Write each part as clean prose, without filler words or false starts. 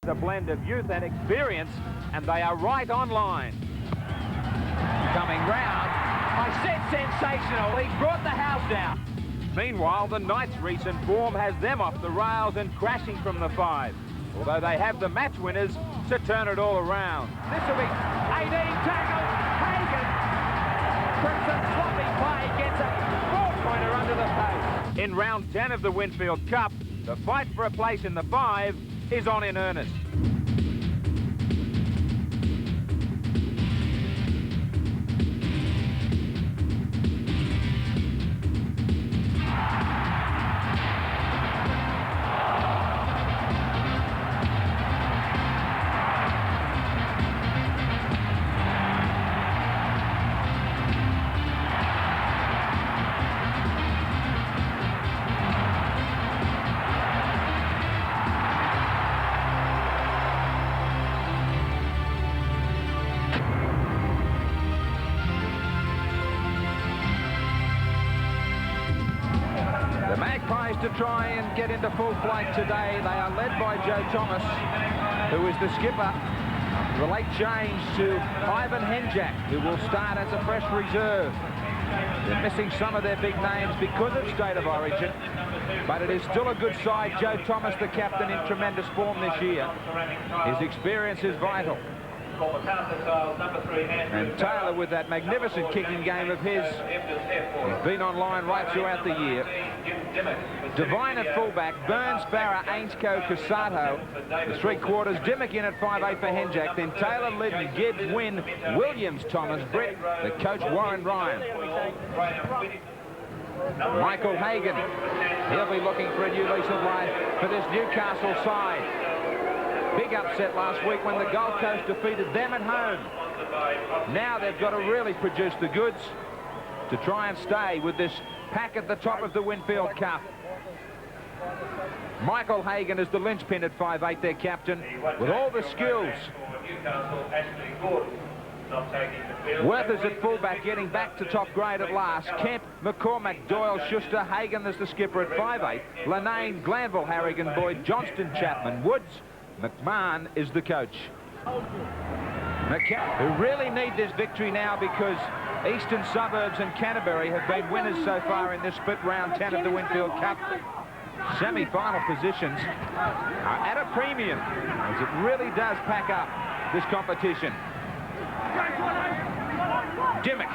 a blend of youth and experience, and they are right on line. Coming round, I said sensational, he's brought the house down. Meanwhile, the Knights' recent form has them off the rails and crashing from the 5. Although they have the match winners to turn it all around. This will be 18 tackles, Hagen. Crimson sloppy play gets a 4-pointer under the post. In round 10 of the Winfield Cup, the fight for a place in the 5 is on in earnest. Magpies to try and get into full flight today. They are led by Joe Thomas, who is the skipper. The late change to Ivan Henjak, who will start as a fresh reserve. They're missing some of their big names because of state of origin, but it is still a good side. Joe Thomas, the captain, in tremendous form this year. His experience is vital. And Taylor, with that magnificent kicking game of his, he's been online right throughout the year. Devine at fullback, Burns, Barra, Ainscoe, Casato, the 3/4, Dimmock in at 5'8" for Henjak, then Taylor, Liddon, Gibbs, Wynn, Williams, Thomas, Britt, the coach Warren Ryan. Michael Hagen, he'll be looking for a new lease of life for this Newcastle side. Big upset last week when the Gold Coast defeated them at home. Now they've got to really produce the goods to try and stay with this pack at the top of the Winfield Cup. Michael Hagen is the linchpin at 5'8", their captain, with all the skills. Werther's at fullback, getting back to top grade at last. Kemp, McCormack, Doyle, Schuster, Hagen is the skipper at 5'8". Lanane, Glanville, Harrigan, Boyd, Johnston, Chapman, Woods. McMahon is the coach. Who really need this victory now because Eastern Suburbs and Canterbury have been winners so far in this split round 10 of the Winfield Cup. Semi-final positions are at a premium as it really does pack up this competition. Dimmock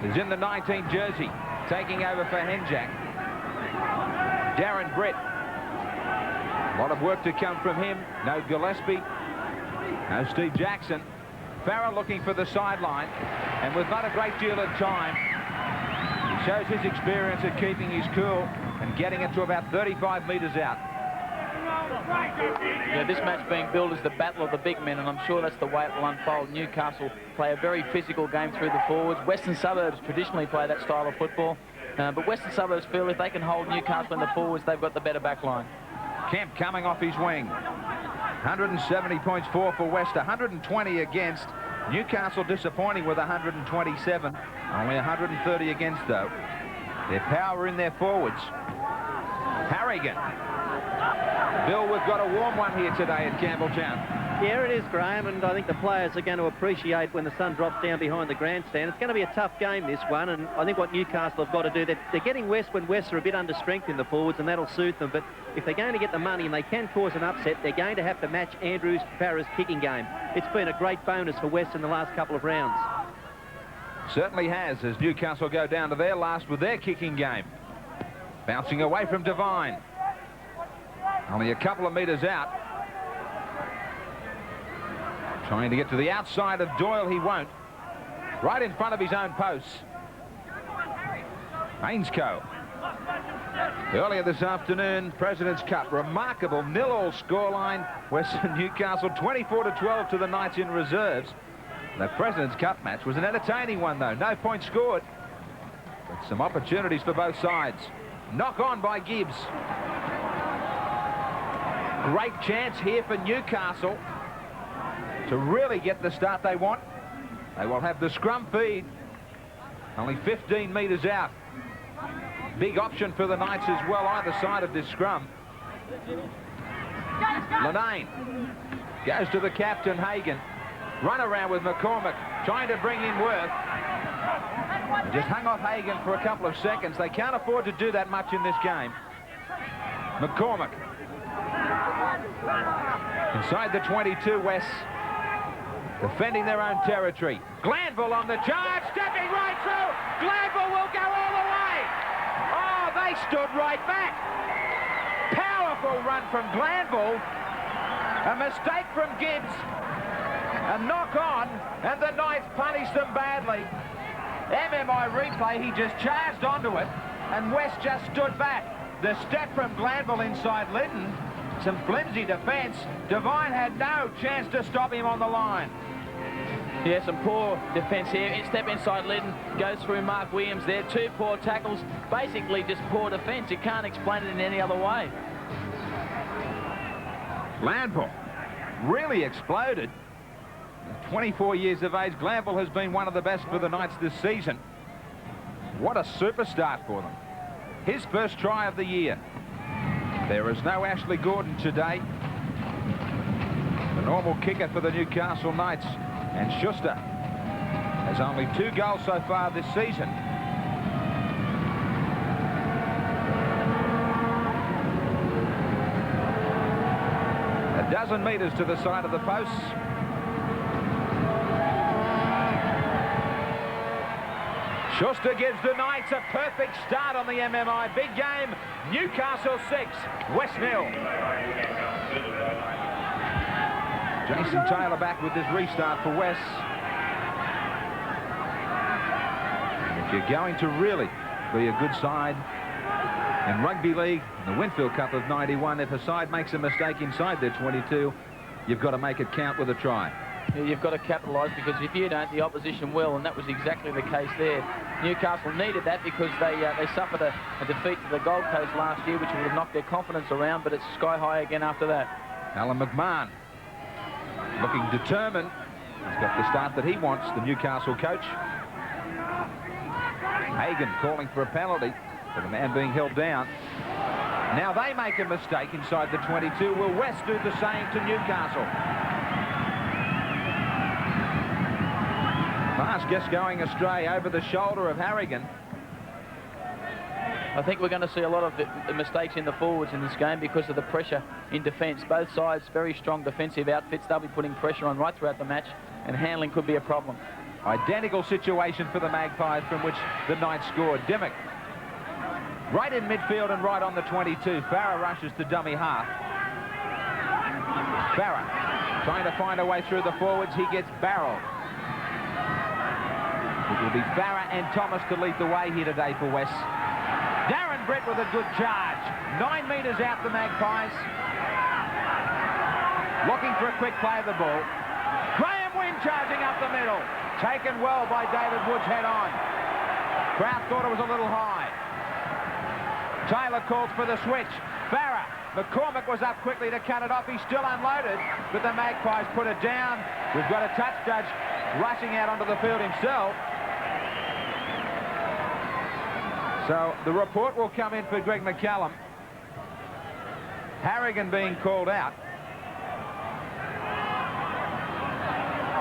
is in the 19 jersey, taking over for Henjak. Darren Britt. A lot of work to come from him. No Gillespie. No Steve Jackson. Farrah looking for the sideline. And with not a great deal of time, he shows his experience at keeping his cool and getting it to about 35 metres out. Yeah, this match being billed as the battle of the big men, and I'm sure that's the way it will unfold. Newcastle play a very physical game through the forwards. Western Suburbs traditionally play that style of football. But Western Suburbs feel if they can hold Newcastle in the forwards, they've got the better back line. Kemp coming off his wing. 170 points for West, 120 against. Newcastle disappointing with 127. Only 130 against, though. Their power in their forwards. Harrigan. Bill, we've got a warm one here today at Campbelltown. Yeah, it is, Graeme, and I think the players are going to appreciate when the sun drops down behind the grandstand. It's going to be a tough game, this one, and I think what Newcastle have got to do, they're getting West when West are a bit under strength in the forwards, and that'll suit them. But if they're going to get the money and they can cause an upset, they're going to have to match Andrews Farrah's kicking game. It's been a great bonus for West in the last couple of rounds. Certainly has, as Newcastle go down to their last with their kicking game. Bouncing away from Devine. Only a couple of metres out. Trying to get to the outside of Doyle, he won't. Right in front of his own posts. Ainscoe. Earlier this afternoon, President's Cup, remarkable 0-0 scoreline. Western Newcastle 24-12 to the Knights in reserves. The President's Cup match was an entertaining one, though. No points scored, but some opportunities for both sides. Knock on by Gibbs. Great chance here for Newcastle to really get the start they want. They will have the scrum feed. Only 15 metres out. Big option for the Knights as well, either side of this scrum. Linane goes to the captain, Hagan. Run around with McCormick, trying to bring in Worth. Just hung off Hagan for a couple of seconds. They can't afford to do that much in this game. McCormick. Inside the 22, West. Defending their own territory. Glanville on the charge, stepping right through. Glanville will go all the way. Oh, they stood right back. Powerful run from Glanville. A mistake from Gibbs. A knock on, and the Knights punished them badly. MMI replay, he just charged onto it, and West just stood back. The step from Glanville inside Lytton, some flimsy defence. Devine had no chance to stop him on the line. Yeah, some poor defence here. Step inside Lytton, goes through Mark Williams there. 2 poor tackles, basically just poor defence. You can't explain it in any other way. Glanville really exploded. 24 years of age, Glanville has been one of the best for the Knights this season. What a super start for them. His first try of the year. There is no Ashley Gordon today. The normal kicker for the Newcastle Knights. And Schuster has only 2 goals so far this season. A dozen metres to the side of the posts. Schuster gives the Knights a perfect start on the MMI. Big game, Newcastle 6, West 0. Jason Taylor back with this restart for West. If you're going to really be a good side in rugby league, in the Winfield Cup of 91, if a side makes a mistake inside their 22, you've got to make it count with a try. You've got to capitalise, because if you don't, the opposition will, and that was exactly the case there. Newcastle needed that because they suffered a defeat to the Gold Coast last year, which would have knocked their confidence around, but it's sky high again after that. Alan McMahon looking determined. He's got the start that he wants, the Newcastle coach. Hagan calling for a penalty for the man being held down. Now they make a mistake inside the 22. Will West do the same to Newcastle? Pass just going astray over the shoulder of Harrigan. I think we're going to see a lot of mistakes in the forwards in this game because of the pressure in defence. Both sides very strong defensive outfits. They'll be putting pressure on right throughout the match, and handling could be a problem. Identical situation for the Magpies from which the Knights scored. Dimmock right in midfield and right on the 22. Farah rushes to dummy half. Farah trying to find a way through the forwards. He gets barreled. It will be Farah and Thomas to lead the way here today for West. Darren Brett with a good charge. 9 metres out the Magpies. Looking for a quick play of the ball. Graeme Wynn charging up the middle. Taken well by David Woods head on. Kraft thought it was a little high. Taylor calls for the switch. Farah. McCormick was up quickly to cut it off. He's still unloaded, but the Magpies put it down. We've got a touch judge rushing out onto the field himself. So the report will come in for Greg McCallum. Harrigan being called out.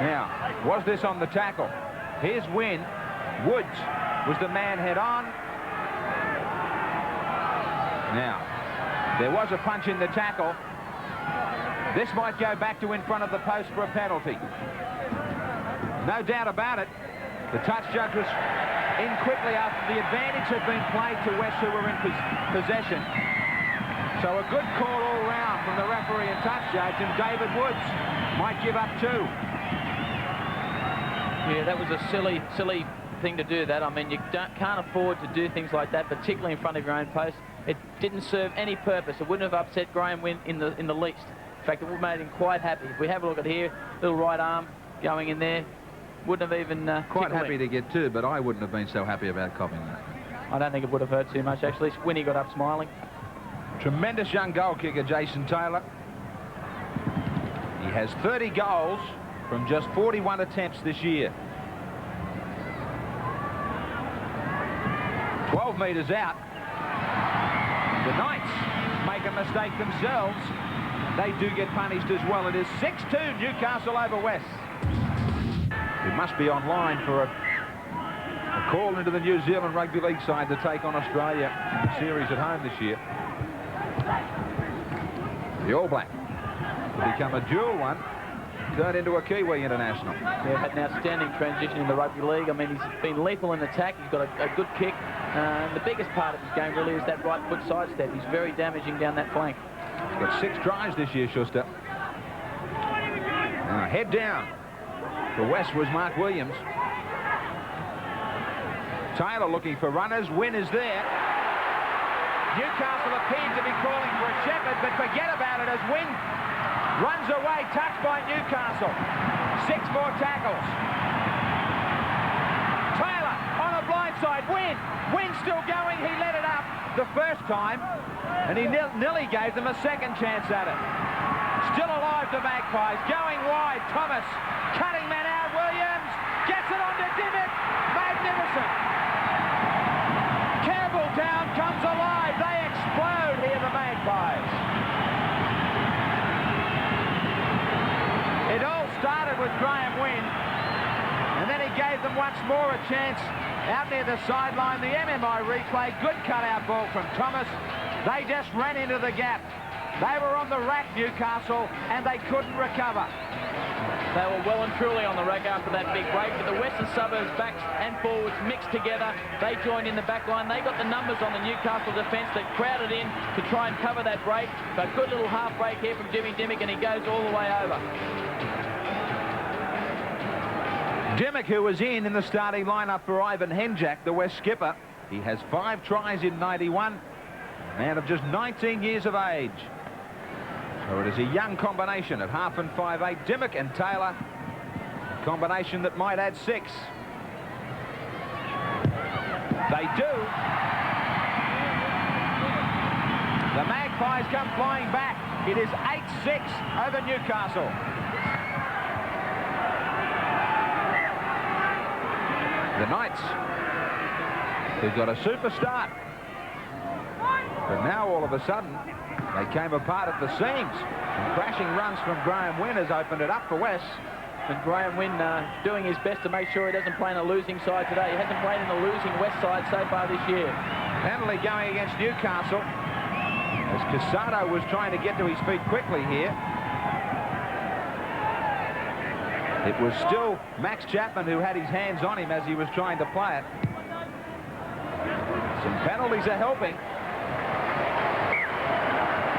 Now, was this on the tackle? Here's Wynn. Woods was the man head on. Now, there was a punch in the tackle. This might go back to in front of the post for a penalty. No doubt about it. The touch judge was in quickly after the advantage had been played to West, who were in possession. So a good call all round from the referee and touch judge, and David Woods might give up 2. Yeah, that was a silly thing to do that. I mean, you can't afford to do things like that, particularly in front of your own post. It didn't serve any purpose. It wouldn't have upset Graeme Wynn in the least. In fact, it would have made him quite happy. If we have a look at here, little right arm going in there, wouldn't have even quite happy to get 2, but I wouldn't have been so happy about copying that. I don't think it would have hurt too much, actually. Winnie got up smiling. Tremendous young goal kicker, Jason Taylor. He has 30 goals from just 41 attempts this year. 12 metres out. The Knights make a mistake themselves. they do get punished as well. It is 6-2 Newcastle over West. It must be online for a call into the New Zealand Rugby League side to take on Australia in the series at home this year. The All Black to become a dual one, turned into a Kiwi international. Yeah, had an outstanding transition in the rugby league. I mean, he's been lethal in attack. He's got a good kick. The biggest part of his game really is that right foot sidestep. He's very damaging down that flank. He's got 6 tries this year, Schuster. Now, head down for West was Mark Williams. Taylor looking for runners. Wynn is there. Newcastle appeared to be calling for a Shepherd, but forget about it as Wynn runs away, touched by Newcastle. 6 more tackles. Taylor on the blind side. Wynn still going. He let it up the first time, and he nearly gave them a second chance at it. Still alive, the Magpies. Going wide. Thomas cutting man out. Williams gets it on to Dimmick. Magnificent. Campbelltown comes alive. They explode here, the Magpies. It all started with Graeme Wynn, and then he gave them once more a chance out near the sideline. The MMI replay, good cutout ball from Thomas. They just ran into the gap. They were on the rack, Newcastle, and they couldn't recover. They were well and truly on the rack after that big break, but the Western Suburbs backs and forwards mixed together. They joined in the back line. They got the numbers on the Newcastle defence that crowded in to try and cover that break. But good little half break here from Jimmy Dimmick, and he goes all the way over. Dimmick, who was in the starting lineup for Ivan Henjak, the West skipper. He has 5 tries in 91. A man of just 19 years of age. So it is a young combination of Half and 5'8", Dimmick and Taylor. Combination that might add 6. They do. The Magpies come flying back. It is 8-6 over Newcastle. The Knights, who've got a super start. But now all of a sudden, they came apart at the seams. And crashing runs from Graeme Wynn has opened it up for West. And Graeme Wynn doing his best to make sure he doesn't play in a losing side today. He hasn't played in a losing West side so far this year. Penalty going against Newcastle, as Casado was trying to get to his feet quickly here. It was still Max Chapman who had his hands on him as he was trying to play it. Some penalties are helping.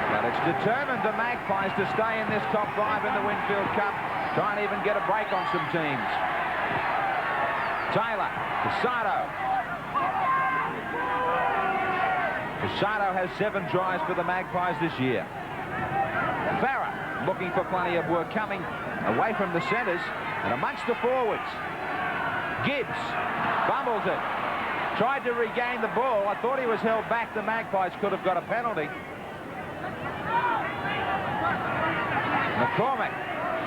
But it's determined the Magpies to stay in this top 5 in the Winfield Cup. Try and even get a break on some teams. Taylor, Casado. Casado has 7 tries for the Magpies this year. Farah looking for plenty of work, coming away from the centres and amongst the forwards. Gibbs fumbles it. Tried to regain the ball. I thought he was held back. The Magpies could have got a penalty. McCormick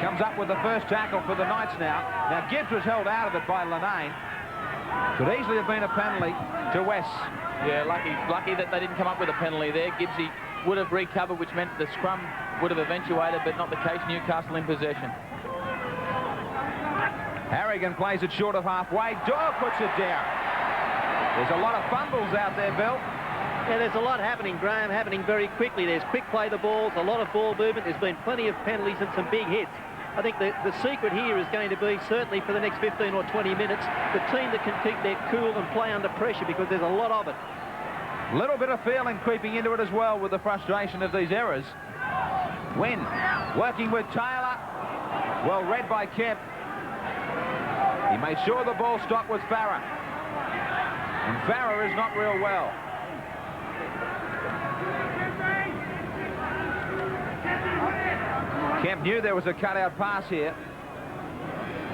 comes up with the first tackle for the Knights now. Now Gibbs was held out of it by Linane. Could easily have been a penalty to West. Yeah, lucky that they didn't come up with a penalty there. Gibbsy would have recovered, which meant the scrum would have eventuated, but not the case. Newcastle in possession. Harrigan plays it short of halfway. Doyle puts it down. There's a lot of fumbles out there, Bill. Yeah, there's a lot happening, Graham, happening very quickly. There's quick play the balls, a lot of ball movement. There's been plenty of penalties and some big hits. I think the secret here is going to be, certainly for the next 15 or 20 minutes, the team that can keep their cool and play under pressure, because there's a lot of it. Little bit of feeling creeping into it as well with the frustration of these errors. Wynn working with Taylor. Well read by Kemp. He made sure the ball stopped with Farah. And Farah is not real well. Kemp knew there was a cutout pass here.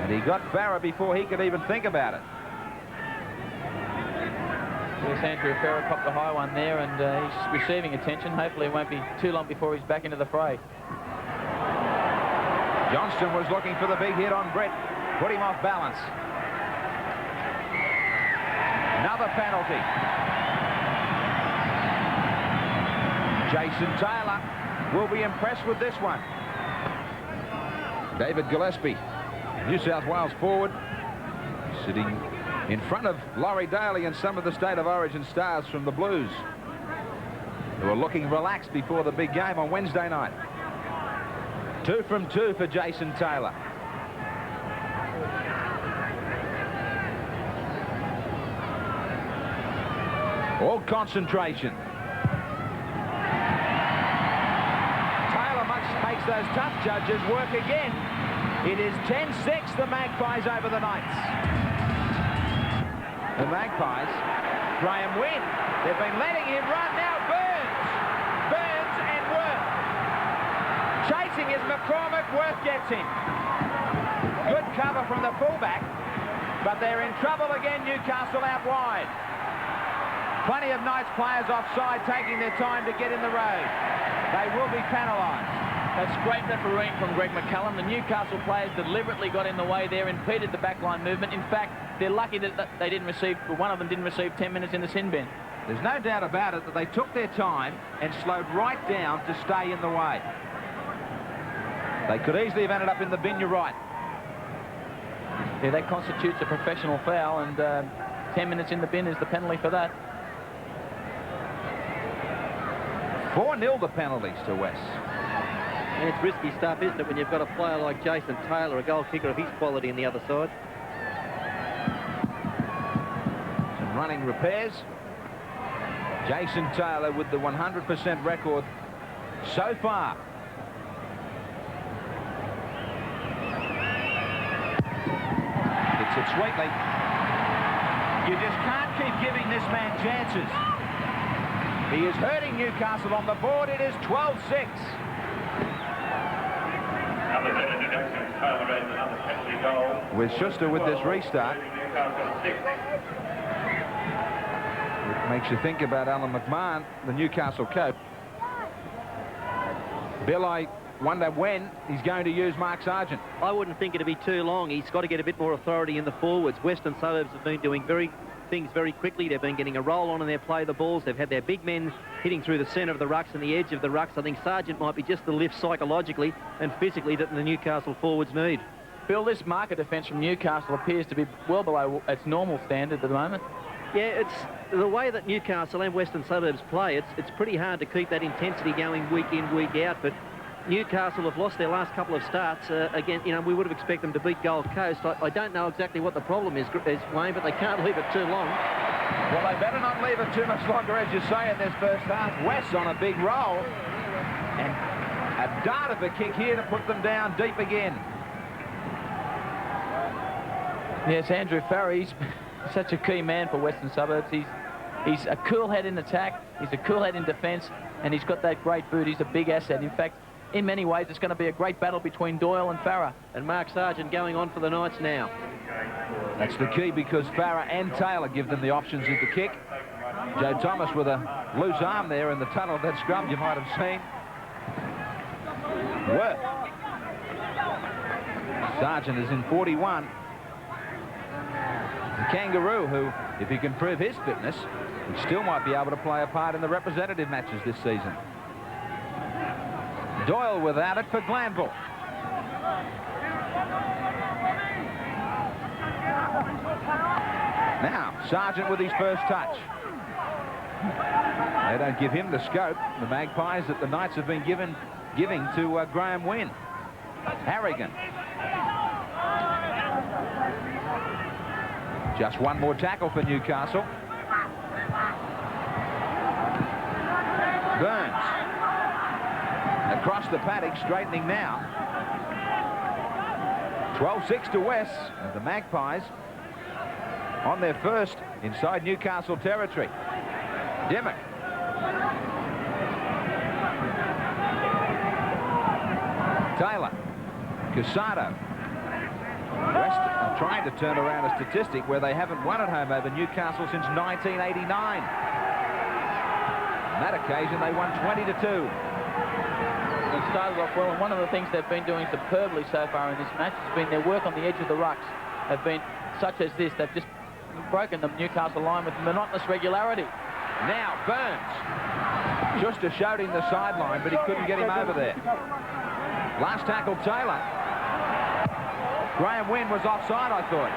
And he got Farah before he could even think about it. Yes, Andrew Farah copped a high one there, and he's receiving attention. Hopefully it won't be too long before he's back into the fray. Johnston was looking for the big hit on Brett. Put him off balance. Another penalty. Jason Taylor will be impressed with this one. David Gillespie, New South Wales forward, sitting in front of Laurie Daly and some of the State of Origin stars from the Blues, who are looking relaxed before the big game on Wednesday night. 2 from 2 for Jason Taylor. All concentration. Taylor makes those tough judges work again. It is 10-6, the Magpies over the Knights. The Magpies, Graeme win. They've been letting him run now. Burns and Worth. Chasing is McCormick. Worth gets him. Good cover from the fullback, but they're in trouble again. Newcastle out wide. Plenty of Knights players offside, taking their time to get in the road. They will be penalised. That's great refereeing from Greg McCallum. The Newcastle players deliberately got in the way there, impeded the backline movement. In fact, they're lucky that they didn't receive, one of them didn't receive 10 minutes in the sin bin. There's no doubt about it that they took their time and slowed right down to stay in the way. They could easily have ended up in the bin, you're right. Yeah, that constitutes a professional foul, and 10 minutes in the bin is the penalty for that. 4-0 the penalties to West. And it's risky stuff, isn't it, when you've got a player like Jason Taylor, a goal kicker of his quality, on the other side. Some running repairs. Jason Taylor with the 100% record so far. Gets it sweetly. You just can't keep giving this man chances. He is hurting Newcastle on the board. It is 12-6. With Schuster with this restart. It makes you think about Alan McMahon, the Newcastle coach. Bill, I wonder when he's going to use Mark Sargent. I wouldn't think it'd be too long. He's got to get a bit more authority in the forwards. Western Suburbs have been doing things very quickly. They've been getting a roll on in their play the balls. They've had their big men hitting through the centre of the rucks and the edge of the rucks. I think Sargent might be just the lift psychologically and physically that the Newcastle forwards need. Bill, this marker defence from Newcastle appears to be well below its normal standard at the moment. Yeah, it's the way that Newcastle and Western Suburbs play. It's pretty hard to keep that intensity going week in, week out, but Newcastle have lost their last couple of starts. Again, you know, we would have expected them to beat Gold Coast. I don't know exactly what the problem is, Wayne, but they can't leave it too long. Well, they better not leave it too much longer, as you say, in this first half. West on a big roll. And a dart of a kick here to put them down deep again. Yes, Andrew Farrer, he's such a key man for Western Suburbs. He's a cool head in attack, he's a cool head in defence, and he's got that great boot. He's a big asset. In fact, in many ways, it's going to be a great battle between Doyle and Farrer. And Mark Sargent going on for the Knights now. That's the key, because Farrer and Taylor give them the options at the kick. Joe Thomas with a loose arm there in the tunnel of that scrum, you might have seen. Worth. Sargent is in 41. The Kangaroo, who, if he can prove his fitness, he still might be able to play a part in the representative matches this season. Doyle without it for Glanville. Now, Sargent with his first touch. They don't give him the scope, the Magpies, that the Knights have been giving to Graeme Wynn. Harrigan. Just one more tackle for Newcastle. Burns. Across the paddock, straightening now. 12-6 to West. And the Magpies on their first inside Newcastle territory. Dimmock. Taylor. Casado. West are trying to turn around a statistic where they haven't won at home over Newcastle since 1989. On that occasion, they won 20-2. They started off well, and one of the things they've been doing superbly so far in this match has been their work on the edge of the rucks. Have been such as this. They've just broken the Newcastle line with monotonous regularity. Now Burns. Schuster showed him the sideline, but he couldn't get him over there. Last tackle, Taylor. Graeme Wynn was offside, I thought.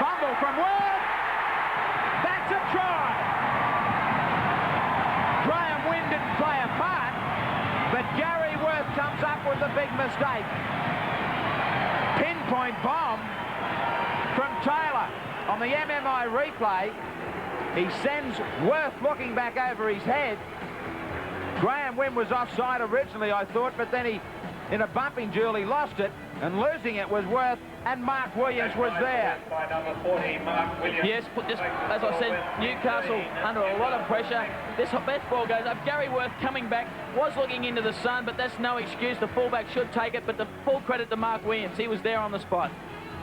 Fumble from Worth. That's a try. Graeme Wynn didn't play a part, but Gary Worth comes up with a big mistake. Pinpoint bomb from Taylor on the MMI replay. He sends Worth looking back over his head. Graeme Wynn was offside originally, I thought, but then he, in a bumping duel, he lost it, and losing it was Worth, and Mark Williams was there. Yes, just as I said, Newcastle under a lot of pressure. This best ball goes up. Gary Worth coming back, was looking into the sun, but that's no excuse. The fullback should take it, but the full credit to Mark Williams. He was there on the spot.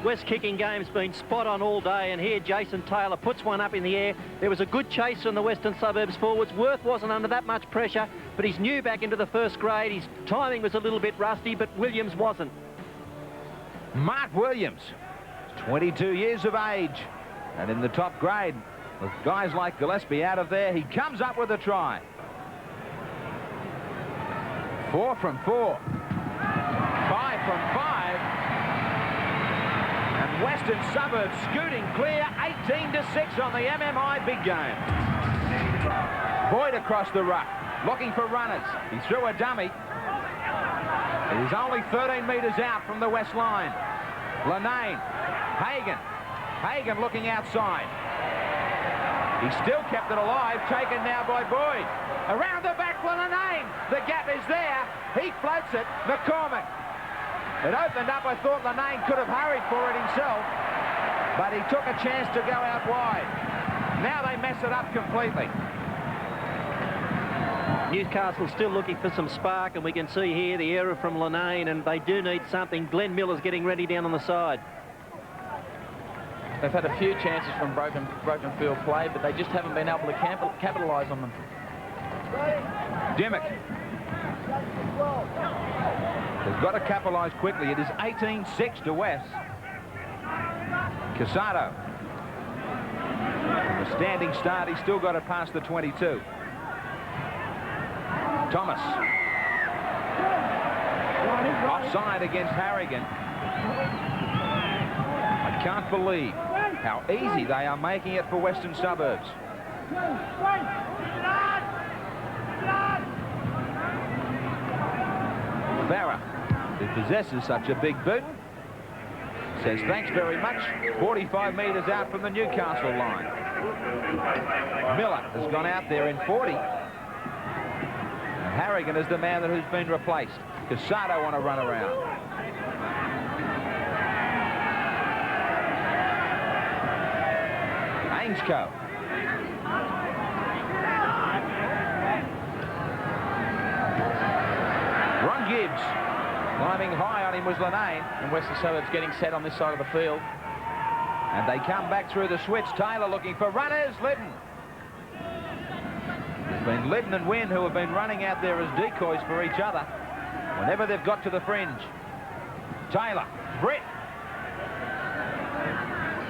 West kicking game's been spot on all day, and here Jason Taylor puts one up in the air. There was a good chase from the Western Suburbs forwards. Worth wasn't under that much pressure, but he's new back into the first grade. His timing was a little bit rusty, but Williams wasn't. Mark Williams, 22 years of age, and in the top grade, with guys like Gillespie out of there, he comes up with a try. 4 from 4. 5 from 5. Western Suburbs scooting clear, 18-6 on the MMI big game. Boyd across the ruck, looking for runners. He threw a dummy. He's only 13 metres out from the west line. Lenane, Hagan looking outside. He still kept it alive, taken now by Boyd. Around the back for Lenane. The gap is there. He floats it. McCormick. It opened up. I thought Lenane could have hurried for it himself, but he took a chance to go out wide. Now they mess it up completely. Newcastle still looking for some spark, and we can see here the error from Lenane, and they do need something. Glenn Miller's getting ready down on the side. They've had a few chances from broken field play, but they just haven't been able to capitalise on them. Dimmock. They've got to capitalise quickly. It is 18-6 to West. Casado. From a standing start, he's still got to pass the 22. Thomas. Offside against Harrigan. I can't believe how easy they are making it for Western Suburbs. Farah, who possesses such a big boot, says thanks very much. 45 metres out from the Newcastle line. Miller has gone out there in 40. And Harrigan is the man that has been replaced. Casado on a run around. Ainscoe. Ron Gibbs. Climbing high on him was Lenane. And Western Suburbs getting set on this side of the field. And they come back through the switch. Taylor looking for runners. Liddon. It's been Liddon and Wynn who have been running out there as decoys for each other whenever they've got to the fringe. Taylor. Britt.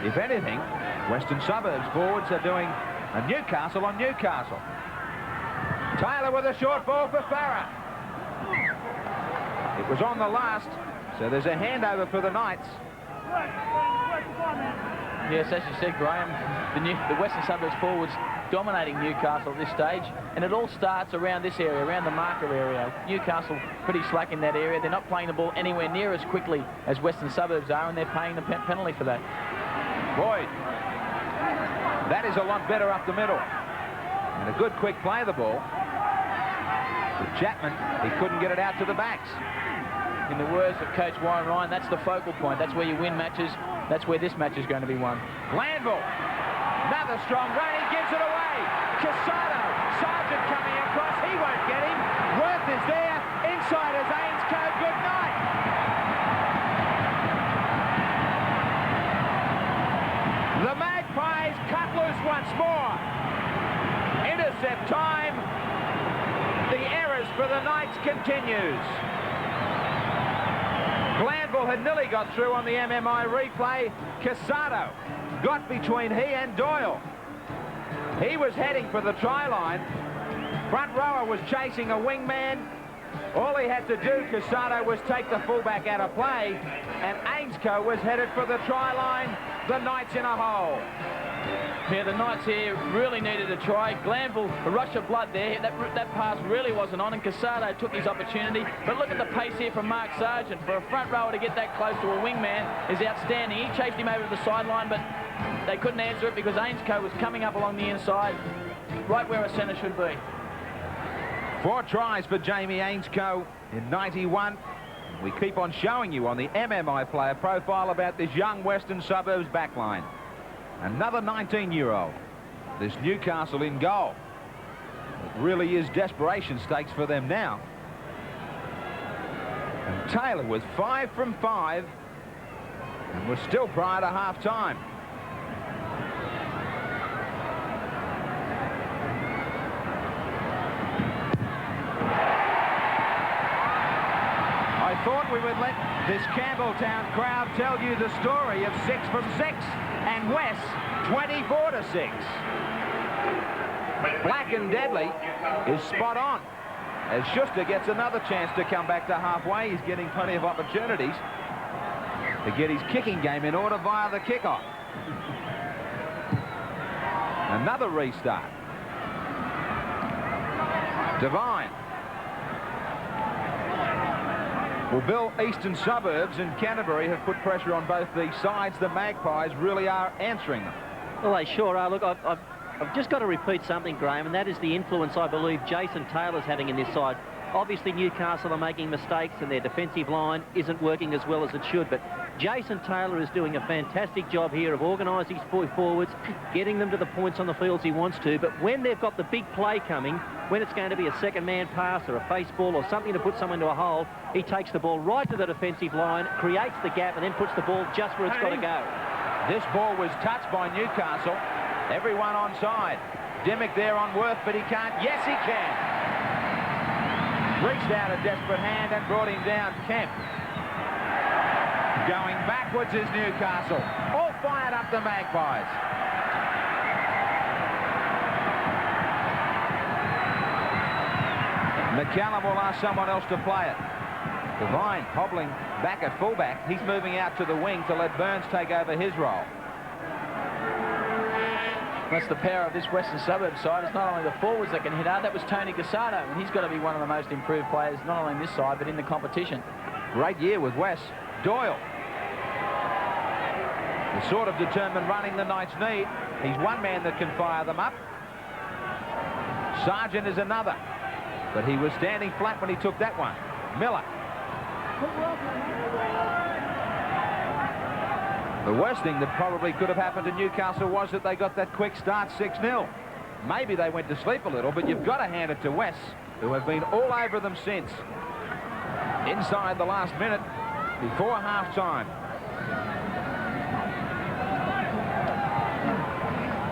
If anything, Western Suburbs forwards are doing a Newcastle on Newcastle. Taylor with a short ball for Farah. It was on the last, so there's a handover for the Knights. Yes, as you said, Graeme, the Western Suburbs forwards dominating Newcastle at this stage, and it all starts around this area, around the marker area. Newcastle pretty slack in that area. They're not playing the ball anywhere near as quickly as Western Suburbs are, and they're paying the penalty for that. Boyd. That is a lot better up the middle. And a good quick play of the ball. With Chapman, he couldn't get it out to the backs. In the words of Coach Warren Ryan, that's the focal point. That's where you win matches. That's where this match is going to be won. Glanville. Another strong run. He gives it away. Casado. Sargent coming across. He won't get him. Worth is there. Inside is Ainscoe. Good night. The Magpies cut loose once more. Intercept time. The errors for the Knights continues. Glanville had nearly got through on the MMI replay. Casado got between he and Doyle. He was heading for the try line. Front rower was chasing a wingman. All he had to do, Casado, was take the fullback out of play, and Ainscough was headed for the try line. The Knights in a hole. Yeah, the Knights here really needed a try. Glanville, a rush of blood there. That pass really wasn't on, and Casado took his opportunity. But look at the pace here from Mark Sargent. For a front rower to get that close to a wingman is outstanding. He chased him over to the sideline, but they couldn't answer it because Ainscough was coming up along the inside, right where a centre should be. 4 tries for Jamie Ainscough in 91. We keep on showing you on the MMI player profile about this young Western Suburbs backline. Another 19-year-old. This Newcastle in goal. It really is desperation stakes for them now. And Taylor was 5 from 5 and was still prior to half-time. I thought we would let this Campbelltown crowd tell you the story of 6 from 6 and West 24 to 6. Black and Deadly is spot on as Schuster gets another chance to come back to halfway. He's getting plenty of opportunities to get his kicking game in order via the kickoff. Another restart. Devine. Well, Bill, Eastern Suburbs and Canterbury have put pressure on both these sides. The Magpies really are answering them. Well, they sure are. Look, I've just got to repeat something, Graeme, and that is the influence I believe Jason Taylor's having in this side. Obviously, Newcastle are making mistakes and their defensive line isn't working as well as it should, but Jason Taylor is doing a fantastic job here of organising his forwards, getting them to the points on the fields he wants to, but when they've got the big play coming, when it's going to be a second-man pass or a face ball or something to put someone into a hole, he takes the ball right to the defensive line, creates the gap, and then puts the ball just where it's got to go. This ball was touched by Newcastle. Everyone onside. Dimmick there on Worth, but he can't. Yes, he can. Reached out a desperate hand and brought him down. Kemp. Going backwards is Newcastle. All fired up the Magpies. McCallum will ask someone else to play it. Devine hobbling back at fullback. He's moving out to the wing to let Burns take over his role. That's the power of this Western Suburbs side. It's not only the forwards that can hit hard. That was Tony Casado, and he's got to be one of the most improved players, not only in this side, but in the competition. Great year with West. Doyle. The sort of determined running the Knights need. He's one man that can fire them up. Sargent is another. But he was standing flat when he took that one. Miller. The worst thing that probably could have happened to Newcastle was that they got that quick start 6-0. Maybe they went to sleep a little, but you've got to hand it to West, who have been all over them since. Inside the last minute before half-time.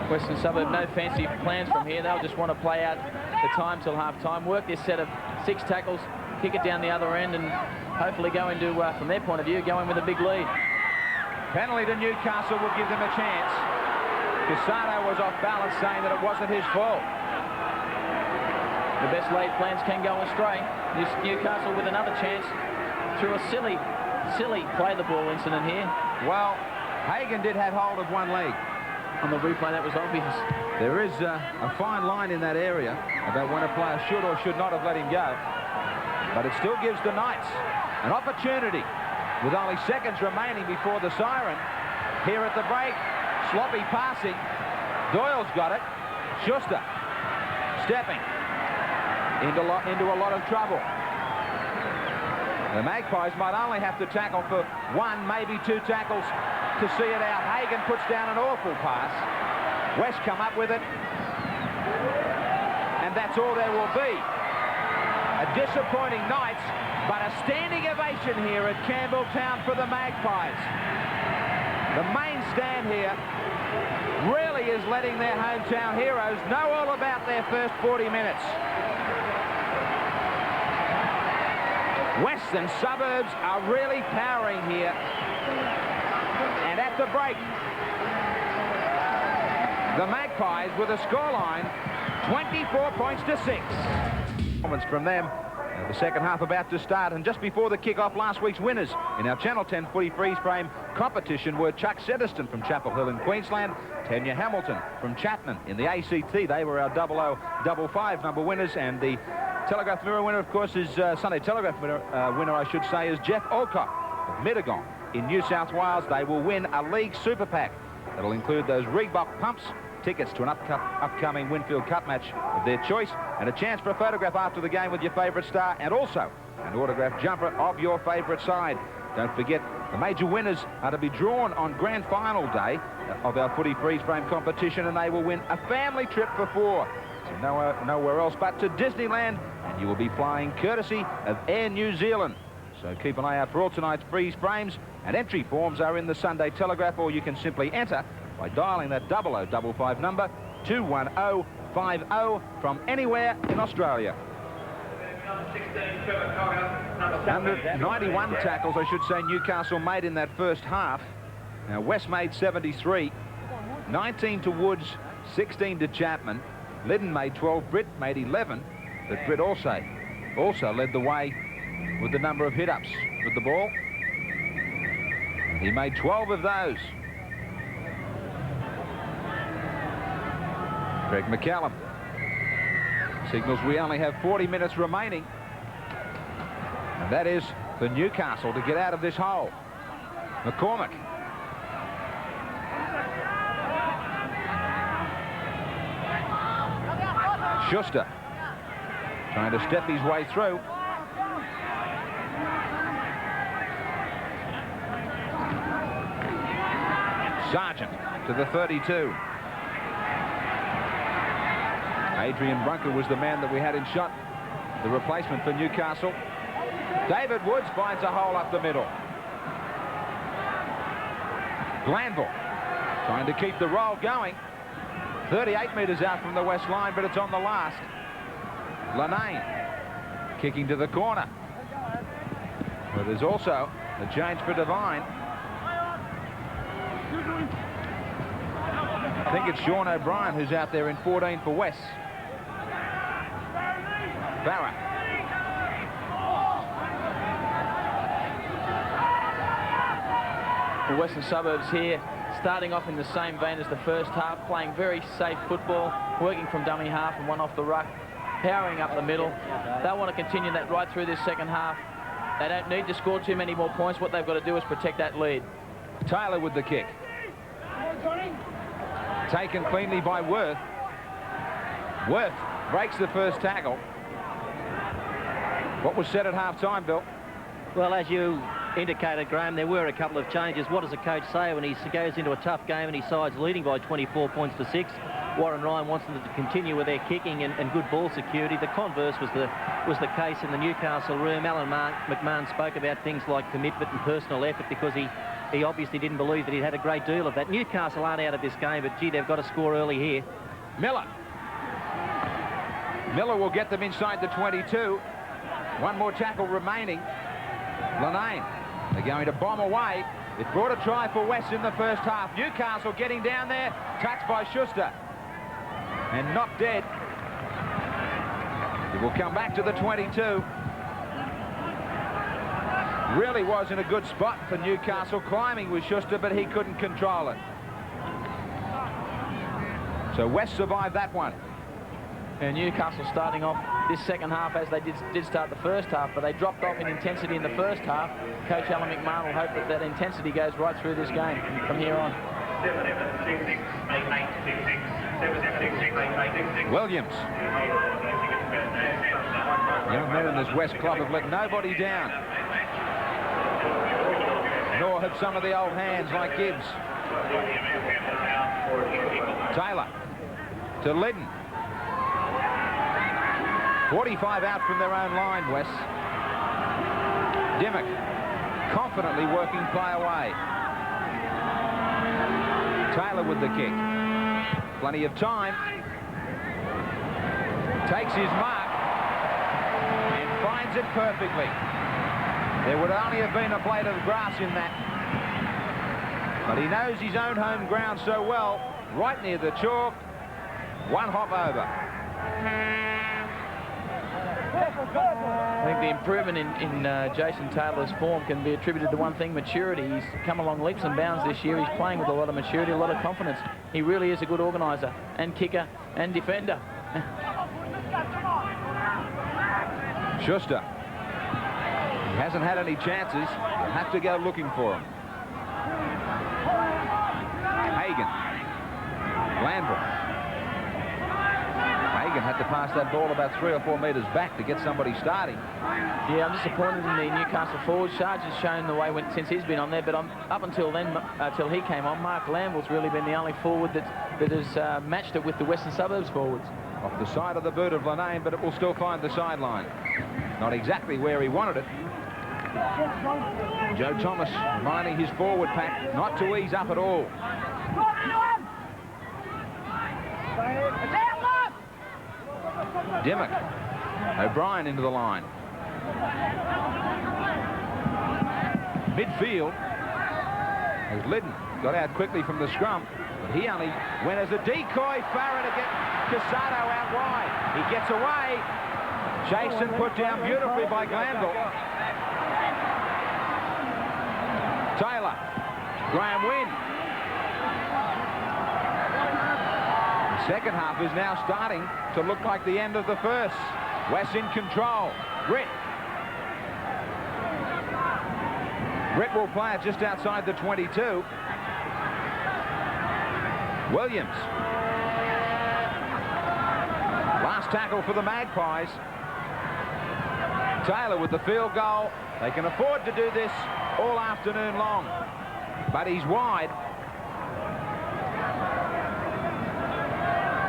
Western Suburb, no fancy plans from here. They'll just want to play out the time till half-time, work this set of 6 tackles, kick it down the other end, and hopefully go into, from their point of view, go in with a big lead. Penalty to Newcastle will give them a chance. Casado was off balance, saying that it wasn't his fault. The best laid plans can go astray. Newcastle with another chance through a silly play the ball incident here. Well, Hagan did have hold of one leg. On the replay, that was obvious. There is a fine line in that area about when a player should or should not have let him go. But it still gives the Knights an opportunity with only seconds remaining before the siren. Here at the break, sloppy passing. Doyle's got it. Schuster stepping into a lot of trouble. The Magpies might only have to tackle for 1, maybe 2 tackles to see it out. Hagan puts down an awful pass. West come up with it. And that's all there will be. A disappointing Knights, but a standing ovation here at Campbelltown for the Magpies. The main stand here really is letting their hometown heroes know all about their first 40 minutes. Western Suburbs are really powering here. And at the break, the Magpies with a scoreline 24 points to 6. Performance from them. The second half about to start, and just before the kick-off, last week's winners in our Channel 10 footy freeze frame competition were Chuck Seddiston from Chapel Hill in Queensland, Tanya Hamilton from Chapman in the ACT. They were our 0055 number winners, and the Telegraph Mirror winner, of course, is Sunday Telegraph winner, I should say, is Jeff Alcock of Mittagong in New South Wales. They will win a League Super Pack. That'll include those Reebok pumps, tickets to an upcoming Winfield Cup match of their choice, and a chance for a photograph after the game with your favourite star, and also an autographed jumper of your favourite side. Don't forget, the major winners are to be drawn on grand final day of our footy freeze frame competition, and they will win a family trip for 4 to nowhere else but to Disneyland, and you will be flying courtesy of Air New Zealand. So keep an eye out for all tonight's freeze frames, and entry forms are in the Sunday Telegraph, or you can simply enter by dialing that 0055 number 21050 from anywhere in Australia. 191 tackles, I should say, Newcastle made in that first half. Now, West made 73, 19 to Woods, 16 to Chapman. Liddon made 12, Britt made 11, but Britt also led the way with the number of hit-ups with the ball. He made 12 of those. Greg McCallum signals we only have 40 minutes remaining, and that is for Newcastle to get out of this hole. McCormick. Schuster trying to step his way through. Sargent to the 32. Adrian Brunker was the man that we had in shot, the replacement for Newcastle. David Woods finds a hole up the middle. Glanville trying to keep the roll going. 38 metres out from the west line, but it's on the last. Lanane kicking to the corner. But there's also a change for Devine. I think it's Sean O'Brien who's out there in 14 for West. Barra. The Western Suburbs here, starting off in the same vein as the first half, playing very safe football, working from dummy half and one off the ruck, powering up the middle. They'll want to continue that right through this second half. They don't need to score too many more points. What they've got to do is protect that lead. Taylor with the kick. Taken cleanly by Worth. Worth breaks the first tackle. What was said at half-time, Bill? Well, as you indicated, Graham, there were a couple of changes. What does a coach say when he goes into a tough game and he sides leading by 24 points to 6? Warren Ryan wants them to continue with their kicking and good ball security. The converse was the case in the Newcastle room. Alan McMahon spoke about things like commitment and personal effort because he obviously didn't believe that he'd had a great deal of that. Newcastle aren't out of this game, but gee, they've got to score early here. Miller will get them inside the 22. One more tackle remaining. Lanane, they're going to bomb away. It brought a try for West in the first half. Newcastle getting down there, touched by Schuster. And not dead. It will come back to the 22. Really was in a good spot for Newcastle, climbing with Schuster, but he couldn't control it. So West survived that one. And Newcastle starting off this second half as they did start the first half, but they dropped off in intensity in the first half. Coach Alan McMahon will hope that intensity goes right through this game from here on. Williams. Young men in this West club have let nobody down. Nor have some of the old hands like Gibbs. Taylor to Liddon. 45 out from their own line, West. Dimmock confidently working play away. Taylor with the kick. Plenty of time. Takes his mark and finds it perfectly. There would only have been a blade of grass in that. But he knows his own home ground so well right near the chalk. One hop over. I think the improvement in Jason Taylor's form can be attributed to one thing, maturity. He's come along leaps and bounds this year. He's playing with a lot of maturity, a lot of confidence. He really is a good organiser and kicker and defender. Schuster. He hasn't had any chances. You'll have to go looking for him. Hagan. Landrum. Hagan had to pass that ball about 3 or 4 metres back to get somebody starting. Yeah, I'm disappointed in the Newcastle forwards. Sarge has shown the way since he's been on there, but up until then, till he came on, Mark Lamble's really been the only forward that has matched it with the Western Suburbs forwards. Off the side of the boot of Lanane, but it will still find the sideline. Not exactly where he wanted it. Joe Thomas reminding his forward pack not to ease up at all. Dimmock. O'Brien into the line. Midfield. As Liddon got out quickly from the scrum, but he only went as a decoy. Farah to get Casado out wide. He gets away. Jason put down beautifully by Glanville. Taylor. Graeme win. The second half is now starting to look like the end of the first. West in control. Britt. Britt will play it just outside the 22. Williams. Last tackle for the Magpies. Taylor with the field goal. They can afford to do this all afternoon long. But he's wide.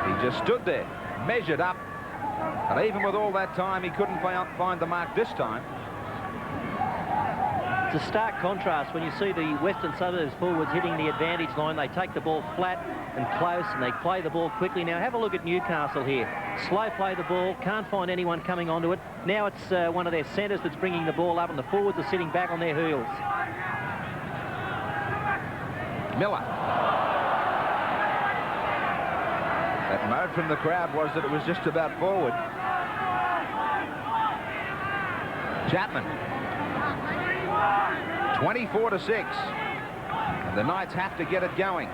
He just stood there, measured up. And even with all that time, he couldn't find the mark this time. It's a stark contrast when you see the Western Suburbs forwards hitting the advantage line. They take the ball flat and close, and they play the ball quickly. Now have a look at Newcastle here. Slow play the ball, can't find anyone coming onto it. Now it's one of their centres that's bringing the ball up, and the forwards are sitting back on their heels. Miller. That note from the crowd was that it was just about forward. Chapman. 24-6. And the Knights have to get it going.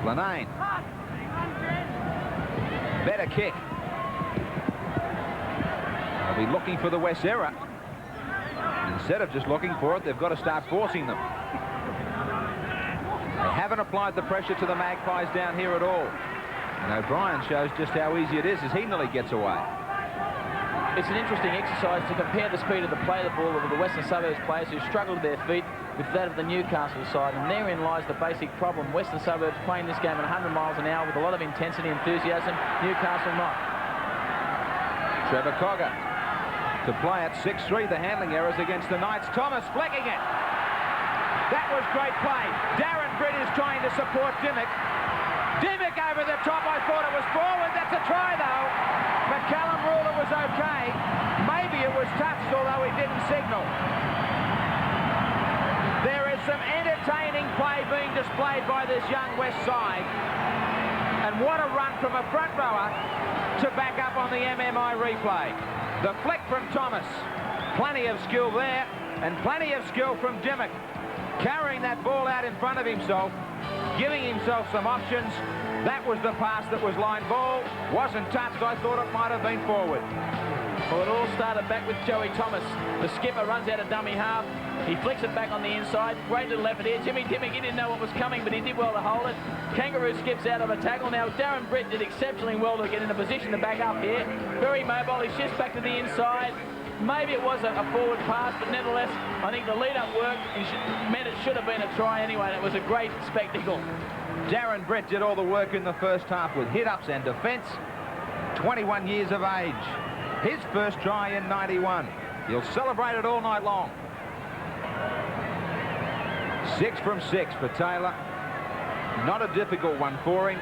Lanane. Better kick. They'll be looking for the West error. Instead of just looking for it, they've got to start forcing them. They haven't applied the pressure to the Magpies down here at all. And O'Brien shows just how easy it is as he nearly gets away. It's an interesting exercise to compare the speed of the play of the ball of the Western Suburbs players who struggle to their feet with that of the Newcastle side, and therein lies the basic problem. Western Suburbs playing this game at 100 miles an hour with a lot of intensity and enthusiasm. Newcastle not. Trevor Cogger to play at 6-3. The handling errors against the Knights. Thomas flecking it. That was great play. Darren Britt is trying to support Dimmock. Dimmock over the top. I thought it was forward. That's a try, though. McCallum ruled it was okay. Maybe it was touched, although he didn't signal. There is some entertaining play being displayed by this young West side. And what a run from a front rower to back up on the MMI replay. The flick from Thomas. Plenty of skill there, and plenty of skill from Dimmock. Carrying that ball out in front of himself, giving himself some options. That was the pass that was line ball. Wasn't touched. I thought it might have been forward. Well, it all started back with Joey Thomas. The skipper runs out of dummy half. He flicks it back on the inside. Great little effort here. Jimmy Dimmock, he didn't know what was coming, but he did well to hold it. Kangaroo skips out of a tackle. Now, Darren Britt did exceptionally well to get in a position to back up here. Very mobile. He shifts back to the inside. Maybe it was a forward pass, but nevertheless, I think the lead-up work meant it should have been a try anyway. It was a great spectacle. Darren Britt did all the work in the first half with hit-ups and defence. 21 years of age. His first try in 91. He'll celebrate it all night long. 6 from 6 for Taylor. Not a difficult one for him.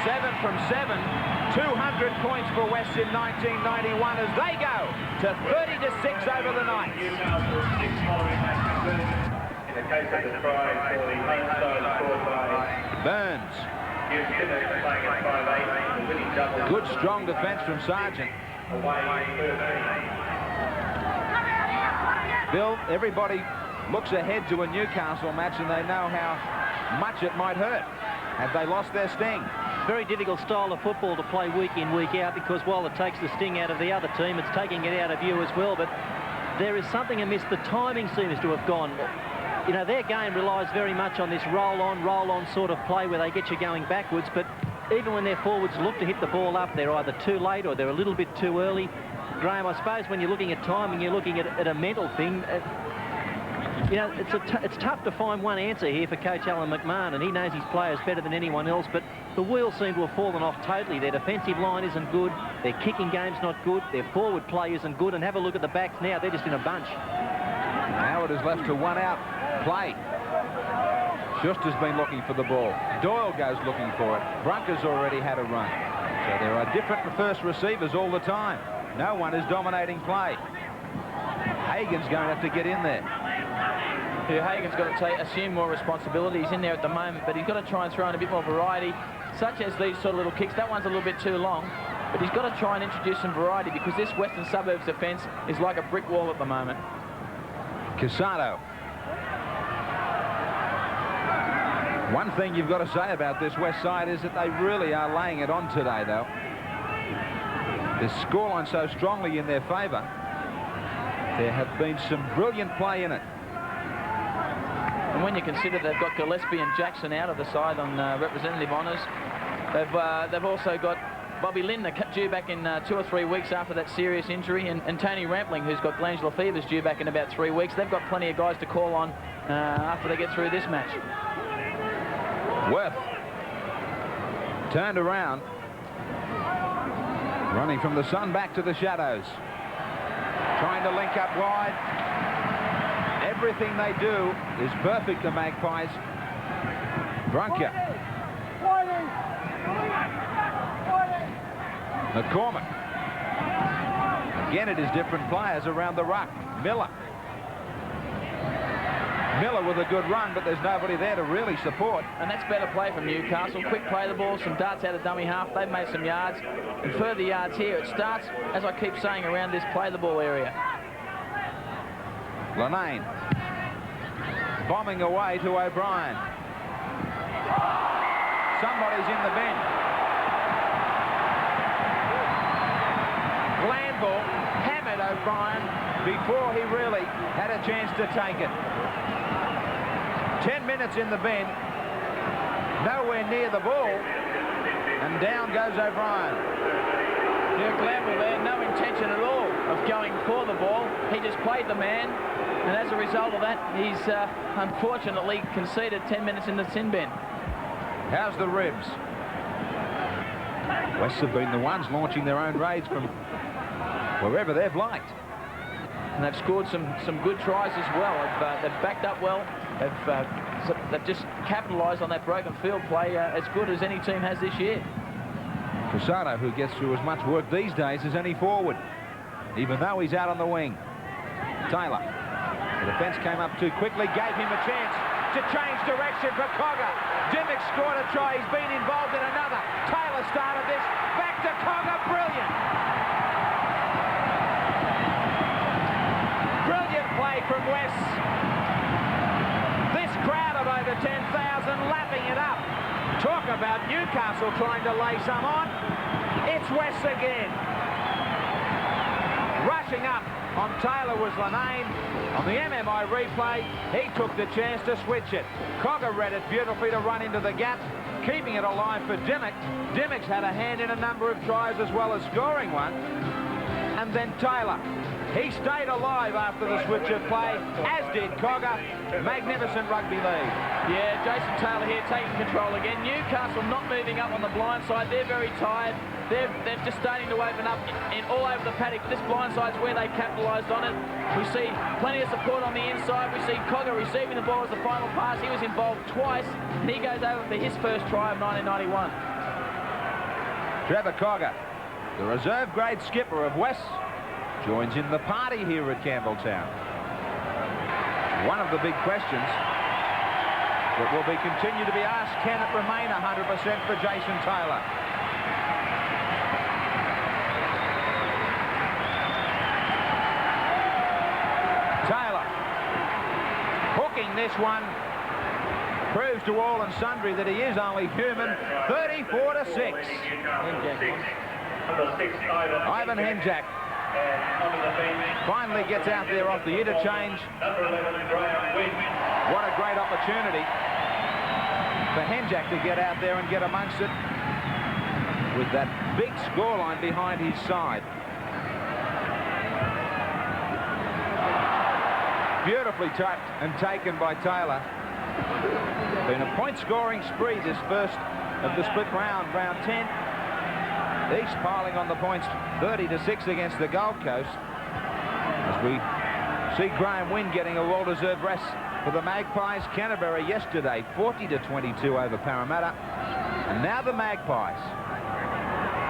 7 from 200 points for West in 1991 as they go to 30-6 over the Knights. In the case of the try for the home side scored by Burns. Hughes playing at 5'8", the winning double. Good strong defence from Sargent. Bill, everybody looks ahead to a Newcastle match and they know how much it might hurt. Have they lost their sting? Very difficult style of football to play week in, week out, because while it takes the sting out of the other team, it's taking it out of you as well. But there is something amiss. The timing seems to have gone. You know, their game relies very much on this roll-on sort of play where they get you going backwards. But even when their forwards look to hit the ball up, they're either too late or they're a little bit too early. Graeme, I suppose when you're looking at timing, you're looking at a mental thing. You know, it's tough to find one answer here for Coach Alan McMahon, and he knows his players better than anyone else, but the wheels seem to have fallen off totally. Their defensive line isn't good, their kicking game's not good, their forward play isn't good, and have a look at the backs now, they're just in a bunch. Howard is left to one out play. Just has been looking for the ball. Doyle goes looking for it. Brunker's already had a run. So there are different first receivers all the time. No one is dominating play. Hagan's going to have to get in there. Yeah, Hagan's got to assume more responsibility. He's in there at the moment, but he's got to try and throw in a bit more variety, such as these sort of little kicks. That one's a little bit too long, but he's got to try and introduce some variety because this Western Suburbs defence is like a brick wall at the moment. Casado. One thing you've got to say about this West side is that they really are laying it on today, though. The scoreline so strongly in their favour. There have been some brilliant play in it. And when you consider they've got Gillespie and Jackson out of the side on representative honours, they've also got Bobby Lindner due back in 2 or 3 weeks after that serious injury, and Tony Rampling, who's got glandular fevers, due back in about 3 weeks. They've got plenty of guys to call on after they get through this match. Worth turned around, running from the sun back to the shadows, trying to link up wide. Everything they do is perfect, the Magpies. Brunker. McCormick. Again, it is different players around the ruck. Miller with a good run, but there's nobody there to really support. And that's better play from Newcastle. Quick play the ball, some darts out of dummy half. They've made some yards, and further yards here. It starts, as I keep saying, around this play the ball area. Lanane bombing away to O'Brien. Somebody's in the bin. Glanville hammered O'Brien before he really had a chance to take it. 10 minutes in the bin, nowhere near the ball, and down goes O'Brien. Yeah, Glanville there, no intention at all of going for the ball. He just played the man, and as a result of that, he's unfortunately conceded 10 minutes in the sin bin. How's the ribs? West have been the ones launching their own raids from wherever they've liked. And they've scored some good tries as well. They've backed up well. They've just capitalised on that broken field play as good as any team has this year. Casado, who gets through as much work these days as any forward, even though he's out on the wing. Taylor. The defence came up too quickly, gave him a chance to change direction for Cogger. Dimmick scored a try. He's been involved in another. Taylor started this. Back to Cogger. Brilliant. Brilliant play from West. This crowd of over 10,000 lapping it up. Talk about Newcastle trying to lay some on. It's West again. Rushing up on Taylor was Lanane. On the MMI replay, he took the chance to switch it. Cogger read it beautifully to run into the gap, keeping it alive for Dimmick. Dimmick's had a hand in a number of tries as well as scoring one. And then Taylor. He stayed alive after the switch of play, as did Cogger. Magnificent rugby league. Yeah, Jason Taylor here taking control again. Newcastle not moving up on the blind side. They're very tired. They're just starting to open up in all over the paddock. This blind side's where they capitalised on it. We see plenty of support on the inside. We see Cogger receiving the ball as the final pass. He was involved twice, and he goes over for his first try of 1991. Trevor Cogger, the reserve grade skipper of West, joins in the party here at Campbelltown. One of the big questions that will be continued to be asked, can it remain 100% for Jason Taylor? Taylor hooking this one, proves to all and sundry that he is only human. 34-6. Ivan Henjak finally gets out there off the interchange. What a great opportunity for Henjak to get out there and get amongst it with that big scoreline behind his side. Beautifully tucked and taken by Taylor. Been a point-scoring spree this first of the split round, round 10. East piling on the points, 30-6 against the Gold Coast. As we see Graeme Wynn getting a well-deserved rest for the Magpies. Canterbury yesterday, 40-22 over Parramatta. And now the Magpies,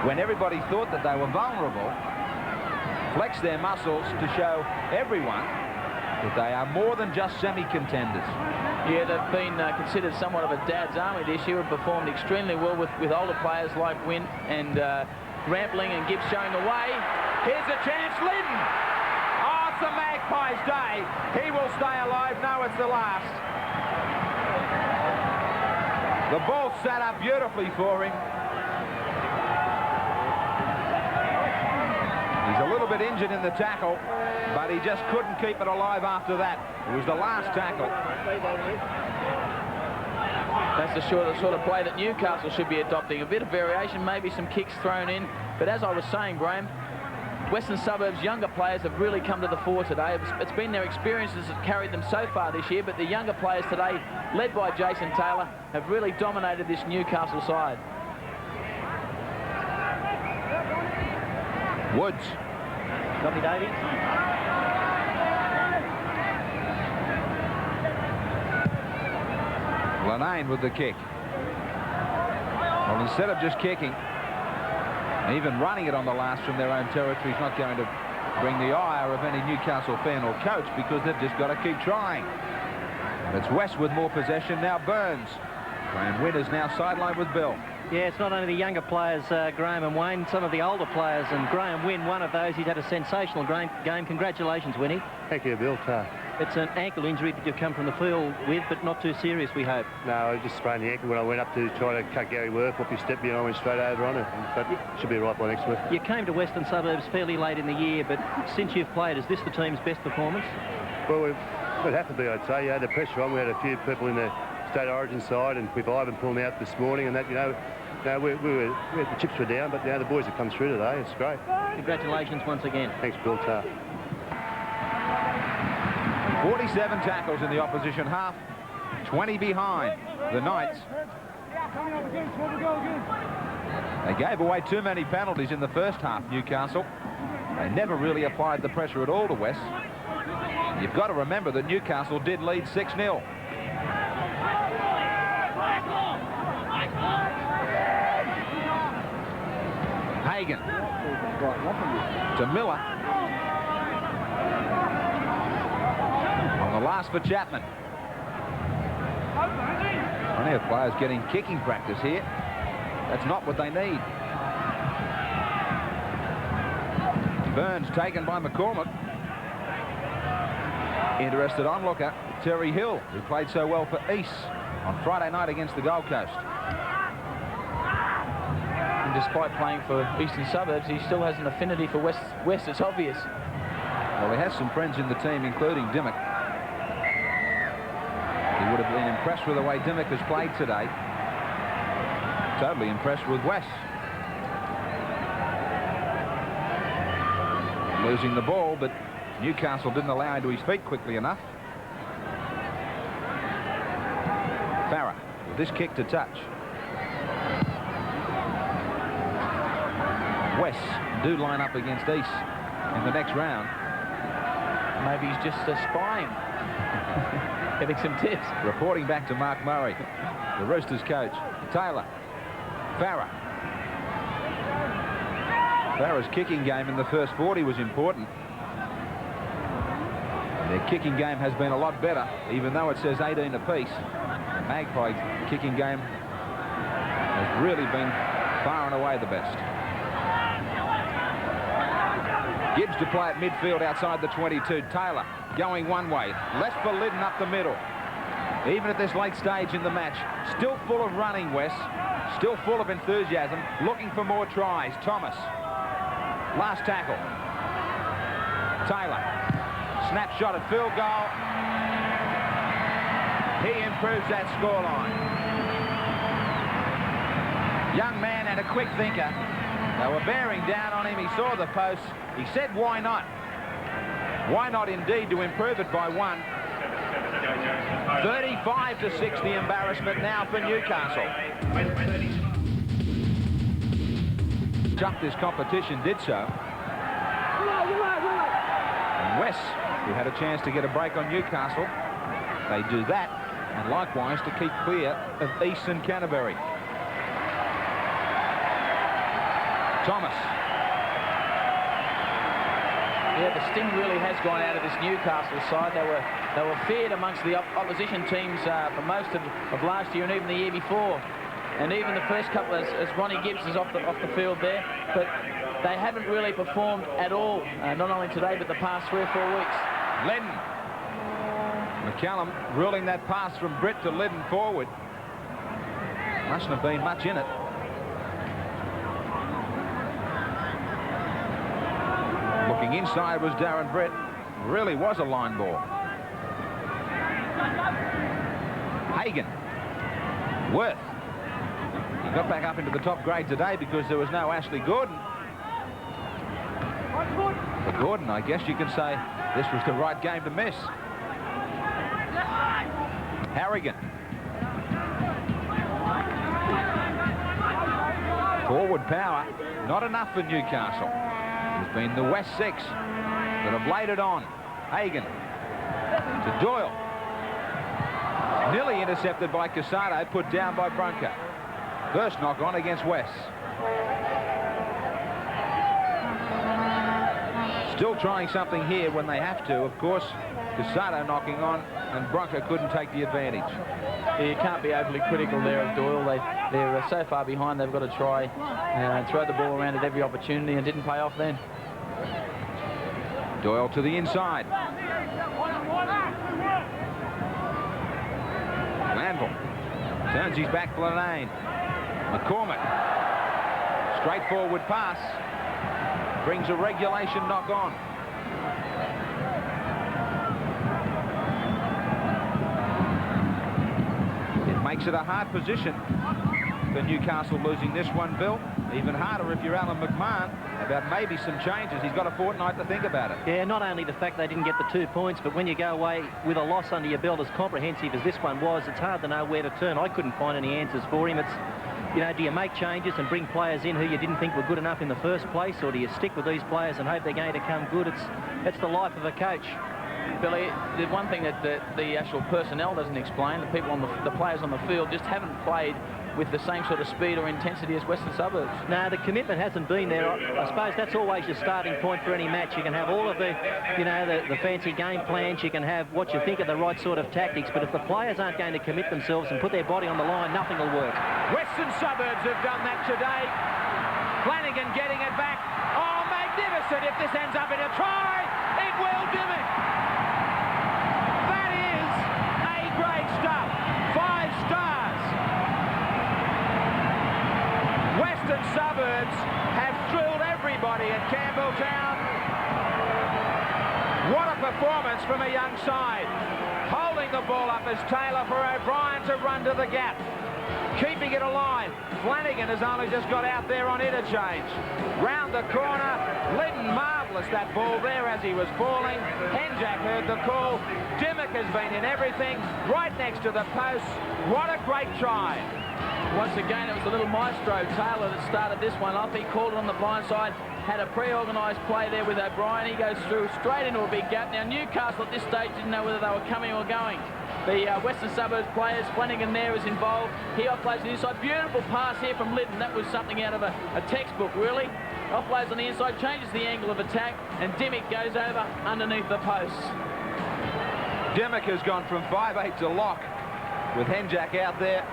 when everybody thought that they were vulnerable, flex their muscles to show everyone that they are more than just semi-contenders. Yeah, they've been considered somewhat of a dad's army this year and performed extremely well with older players like Wynn and Rampling and Gibbs showing the way. Here's a chance, Lydon. Oh, it's the Magpies' day. He will stay alive. No, it's the last. The ball sat up beautifully for him. He's a little bit injured in the tackle, but he just couldn't keep it alive after that. It was the last tackle. That's the sort of play that Newcastle should be adopting. A bit of variation, maybe some kicks thrown in. But as I was saying, Graeme, Western Suburbs' younger players have really come to the fore today. It's been their experiences that carried them so far this year, but the younger players today, led by Jason Taylor, have really dominated this Newcastle side. Woods. Copy, Davey. Lanane with the kick. Well, instead of just kicking, even running it on the last from their own territory is not going to bring the ire of any Newcastle fan or coach, because they've just got to keep trying. It's West with more possession. Now Burns. Graeme Wynn is now sidelined with Bill. Yeah, it's not only the younger players, Graeme and Wayne, some of the older players, and Graeme Wynn, one of those. He's had a sensational game. Congratulations, Winnie. Thank you, Bill. It's an ankle injury that you've come from the field with, but not too serious, we hope. No, I just sprained the ankle when I went up to try to cut Gary Worth off his step, and I went straight over on it. But it should be right by next week. You came to Western Suburbs fairly late in the year, but since you've played, is this the team's best performance? Well, it would have to be, I'd say. You had the pressure on. We had a few people in the state origin side, and with Ivan pulling out this morning, and that, the chips were down, but the boys have come through today. It's great. Congratulations once again. Thanks, Bill. 47 tackles in the opposition half, 20 behind the Knights. They gave away too many penalties in the first half, Newcastle. They never really applied the pressure at all to West. You've got to remember that Newcastle did lead 6-0. Hagan to Miller. On the last for Chapman. Plenty of players getting kicking practice here. That's not what they need. Burns taken by McCormick. Interested onlooker, Terry Hill, who played so well for East on Friday night against the Gold Coast. And despite playing for Eastern Suburbs, he still has an affinity for West. It's obvious. Well, he has some friends in the team, including Dimmock. He would have been impressed with the way Dimmock has played today. Totally impressed with West. Losing the ball, but Newcastle didn't allow him to his feet quickly enough. Farah with this kick to touch. West do line up against East in the next round. Maybe he's just spying. Getting some tips. Reporting back to Mark Murray, the Roosters coach. Taylor. Farah. Barra's kicking game in the first 40 was important. Their kicking game has been a lot better, even though it says 18 apiece. Magpie kicking game has really been far and away the best. Gibbs to play at midfield outside the 22. Taylor going one way. Left for Liddon up the middle. Even at this late stage in the match, still full of running, Wes. Still full of enthusiasm, looking for more tries. Thomas. Last tackle. Taylor. Snapshot at field goal. He improves that scoreline. Young man and a quick thinker. They were bearing down on him. He saw the post. He said, why not? Why not indeed to improve it by one? 35-6 the embarrassment now for Newcastle. Jumped this competition, did so. And Wes, who had a chance to get a break on Newcastle, they do that, and likewise to keep clear of Eastern Canterbury. Thomas. Yeah, the sting really has gone out of this Newcastle side. They were feared amongst the opposition teams for most of last year and even the year before. And even the first couple, as Ronnie Gibbs is off the field there, but they haven't really performed at all, not only today but the past 3 or 4 weeks. Liddon. McCallum ruling that pass from Britt to Liddon forward. Mustn't have been much in it. Looking inside was Darren Britt. Really was a line ball. Hagan. Worth. He got back up into the top grade today because there was no Ashley Gordon. For Gordon, I guess you can say this was the right game to miss. Harrigan. Forward power, not enough for Newcastle. It's been the West 6 that have laid it on. Hagan to Doyle. Nearly intercepted by Casado, put down by Brunker. First knock on against West. Still trying something here when they have to, of course. Casado knocking on, and Brunker couldn't take the advantage. Yeah, you can't be overly critical there of Doyle. They're so far behind, they've got to try and throw the ball around at every opportunity, and didn't pay off then. Doyle to the inside. Glanville turns his back for Lane. McCormick. Straightforward pass. Brings a regulation knock on. It makes it a hard position for Newcastle losing this one, Bill. Even harder if you're Alan McMahon about maybe some changes. He's got a fortnight to think about it. Yeah, not only the fact they didn't get the 2 points, but when you go away with a loss under your belt as comprehensive as this one was, it's hard to know where to turn. I couldn't find any answers for him. It's, you know, do you make changes and bring players in who you didn't think were good enough in the first place, or do you stick with these players and hope they're going to come good? It's the life of a coach. Billy, the one thing that the actual personnel doesn't explain, the people on the players on the field just haven't played with the same sort of speed or intensity as Western Suburbs. No, the commitment hasn't been there. I suppose that's always your starting point for any match. You can have all of the, you know, the fancy game plans. You can have what you think are the right sort of tactics. But if the players aren't going to commit themselves and put their body on the line, nothing will work. Western Suburbs have done that today. Flanagan getting it back. Oh, magnificent if this ends up in a try. It will do it. That is A-grade stuff. 5 stars. Western Suburbs have thrilled everybody at Campbelltown. What a performance from a young side. Holding the ball up as Taylor for O'Brien to run to the gap. Keeping it alive. Flanagan has only just got out there on interchange. Round the corner. Liddon, marvellous that ball there as he was falling. Henjack heard the call. Dimmock has been in everything. Right next to the post. What a great try. Once again, it was the little maestro, Taylor, that started this one off. He called it on the blind side, had a pre-organised play there with O'Brien. He goes through straight into a big gap. Now, Newcastle at this stage didn't know whether they were coming or going. The Western Suburbs players, Flanagan there is involved. He offloads the inside. Beautiful pass here from Liddon. That was something out of a textbook, really. Offloads on the inside, changes the angle of attack, and Dimmick goes over underneath the posts. Dimmick has gone from 5'8" to lock with Henjack out there,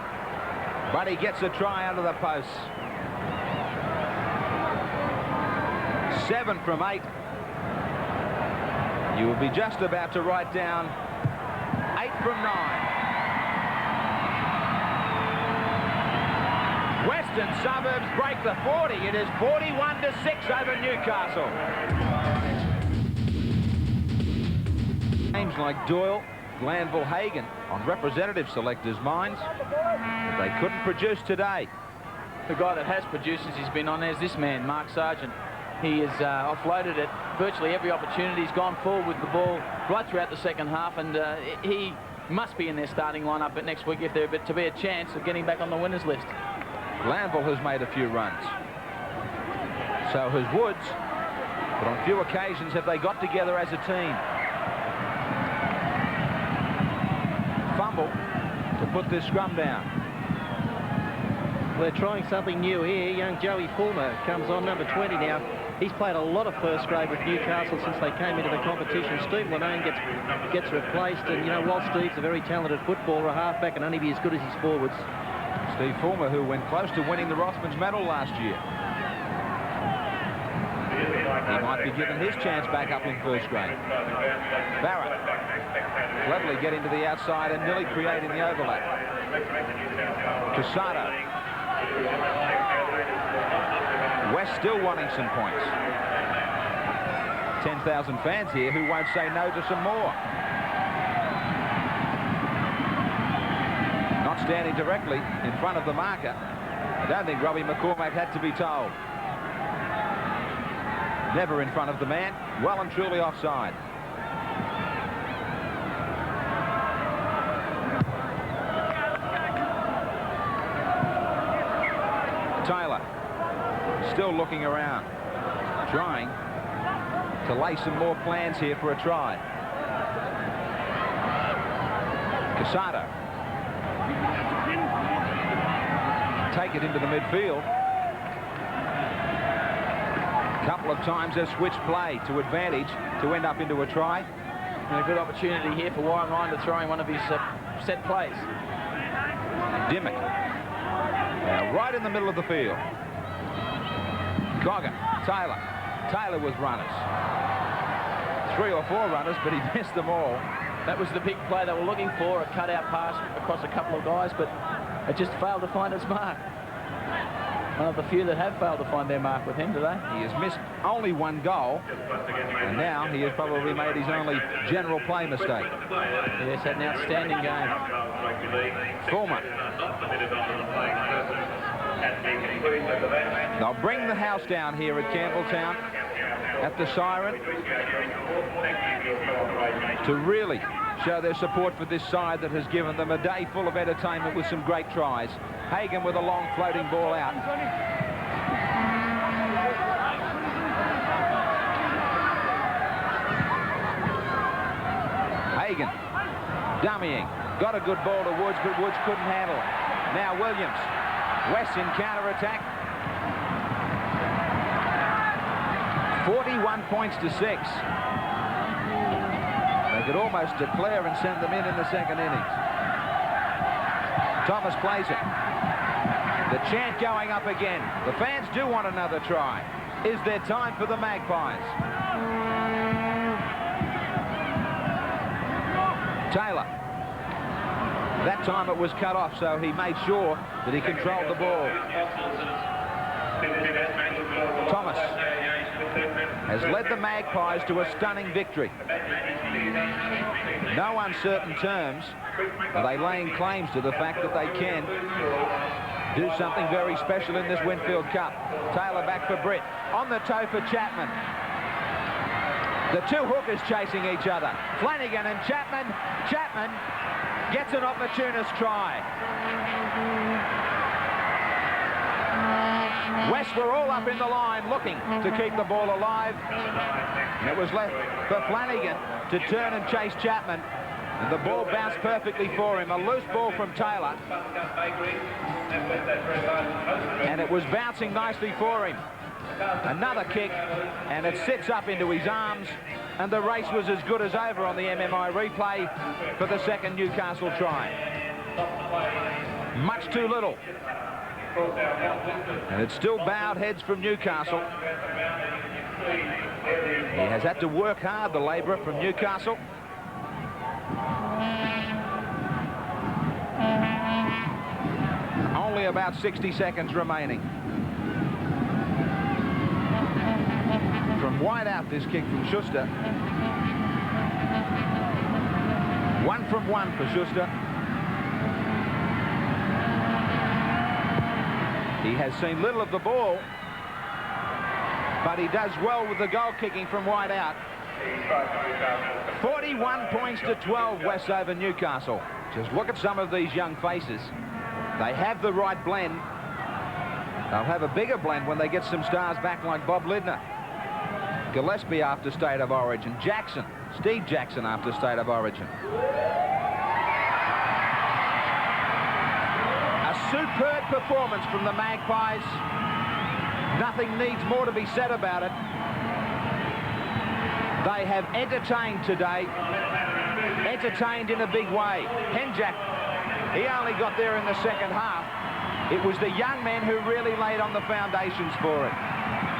but he gets a try under the posts. 7 from 8. You will be just about to write down 8 from 9. Western Suburbs break the 40. It is 41-6 over Newcastle. Names like Doyle, Glanville, Hagan on representative selectors' minds, but they couldn't produce today. The guy that has produced since he's been on there is this man, Mark Sargent. He has offloaded it virtually every opportunity. He's gone forward with the ball right throughout the second half, and he must be in their starting lineup but next week if they're to be a chance of getting back on the winners list. Glanville has made a few runs. So has Woods, but on few occasions have they got together as a team. Fumble to put this scrum down. They're trying something new here. Young Joey Fulmer comes on, number 20 now. He's played a lot of first grade with Newcastle since they came into the competition. Steve Lanane gets replaced, and, you know, while Steve's a very talented footballer, a halfback, and only be as good as his forwards. Steve Fulmer, who went close to winning the Rothmans medal last year. He might be given his chance back up in first grade. Barrett, cleverly getting to the outside and nearly creating the overlap. Casado. West still wanting some points. 10,000 fans here who won't say no to some more. Not standing directly in front of the marker. I don't think Robbie McCormack had to be told. Never in front of the man. Well and truly offside. Taylor still looking around, trying to lay some more plans here for a try. Casado. Take it into the midfield. A couple of times they've switched play to advantage to end up into a try. And a good opportunity here for Warren Ryan to throw in one of his set plays. Dimmick. Now right in the middle of the field. Cogger, Taylor. Taylor with runners. 3 or 4 runners, but he missed them all. That was the big play they were looking for, a cutout pass across a couple of guys, but it just failed to find its mark. One of the few that have failed to find their mark with him today. He has missed only 1 goal, and now he has probably made his only general play mistake. Yes, had an outstanding game. Fulmer. They'll bring the house down here at Campbelltown at the siren to really show their support for this side that has given them a day full of entertainment with some great tries. Hagan with a long floating ball out. Hagan dummying. Got a good ball to Woods, but Woods couldn't handle it. Now Williams. West in counter-attack. 41 points to 6. They could almost declare and send them in the second innings. Thomas plays it. The chant going up again. The fans do want another try. Is there time for the Magpies? Taylor. That time it was cut off, so he made sure that he controlled the ball. Thomas has led the Magpies to a stunning victory. No uncertain terms. Are they laying claims to the fact that they can do something very special in this Winfield Cup? Taylor back for Britt. On the toe for Chapman. The 2 hookers chasing each other. Flanagan and Chapman. Chapman gets an opportunist try. West were all up in the line looking to keep the ball alive. And it was left for Flanagan to turn and chase Chapman. And the ball bounced perfectly for him. A loose ball from Taylor. And it was bouncing nicely for him. Another kick, and it sits up into his arms, and the race was as good as over on the MMI replay for the second Newcastle try. Much too little. And it's still bowed heads from Newcastle. He has had to work hard, the labourer from Newcastle. Only about 60 seconds remaining. From wide out, this kick from Schuster. 1 from 1 for Schuster. He has seen little of the ball, but he does well with the goal kicking from wide out. 41 points to 12 West over Newcastle. Just look at some of these young faces. They have the right blend. They'll have a bigger blend when they get some stars back like Bob Lidner. Gillespie after State of Origin. Jackson, Steve Jackson after State of Origin. A superb performance from the Magpies. Nothing needs more to be said about it. They have entertained today. Entertained in a big way. Henjack, he only got there in the second half. It was the young men who really laid on the foundations for it.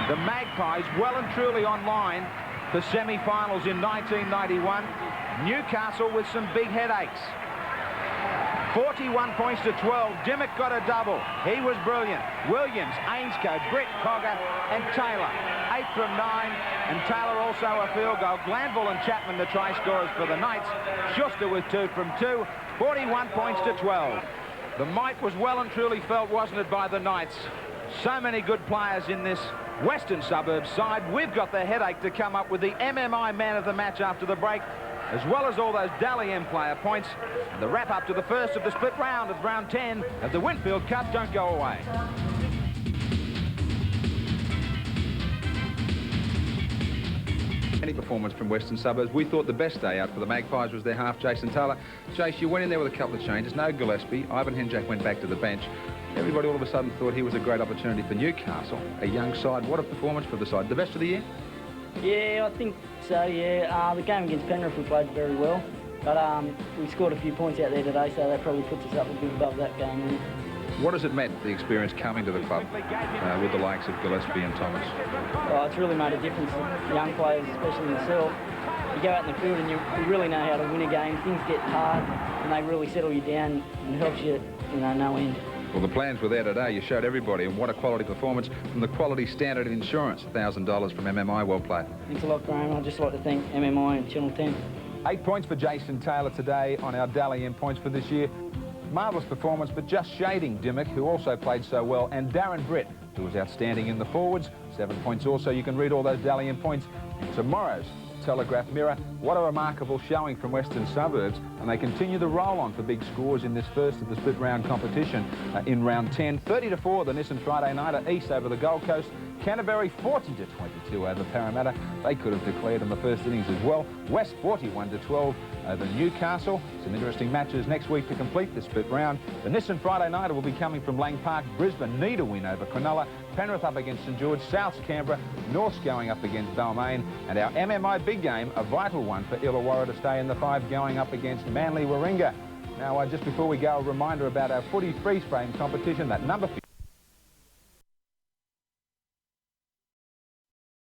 The Magpies well and truly online for semi-finals in 1991. Newcastle with some big headaches. 41 points to 12. Dimmock got a double. He was brilliant. Williams, Ainscough, Britt, Cogger and Taylor. 8 from 9. And Taylor also a field goal. Glanville and Chapman the try scorers for the Knights. Schuster with 2 from 2. 41 points to 12. The might was well and truly felt, wasn't it, by the Knights? So many good players in this Western Suburbs side. We've got the headache to come up with the MMI man of the match after the break, as well as all those Dally M player points. And the wrap-up to the first of the split round of round 10 of the Winfield Cup. Don't go away. Any performance from Western Suburbs. We thought the best day out for the Magpies was their half, Jason Taylor. Chase, you went in there with a couple of changes. No Gillespie. Ivan Henjack went back to the bench. Everybody all of a sudden thought he was a great opportunity for Newcastle, a young side. What a performance for the side. The best of the year? Yeah, I think so, yeah. The game against Penrith we played very well, but we scored a few points out there today, so that probably puts us up a bit above that game. Really. What has it meant, the experience coming to the club with the likes of Gillespie and Thomas? Well, it's really made a difference for young players, especially myself. You go out in the field and you really know how to win a game. Things get hard and they really settle you down and helps you, no end. Well, the plans were there today. You showed everybody, and what a quality performance from the Quality Standard of Insurance. $1,000 from MMI. Well played. Thanks a lot, Graeme. I'd just like to thank MMI and Channel 10. 8 points for Jason Taylor today on our Dally M points for this year. Marvellous performance, but just shading Dimmock, who also played so well, and Darren Britt, who was outstanding in the forwards. 7 points also. You can read all those Dally M points in tomorrow's Telegraph Mirror. What a remarkable showing from Western Suburbs, and they continue the roll on for big scores in this first of the split round competition in round 10. 30-4 the Nissan Friday nighter East over the Gold Coast. Canterbury 40-22 over Parramatta. They could have declared in the first innings as well. West 41-12 over Newcastle. Some interesting matches next week to complete the split round. The Nissan Friday nighter will be coming from Lang Park. Brisbane need a win over Cronulla. Penrith up against St George. South's Canberra. North's going up against Balmain. And our MMI big game, a vital one for Illawarra to stay in the 5, going up against Manly Warringah. Now, just before we go, a reminder about our footy freeze frame competition. That number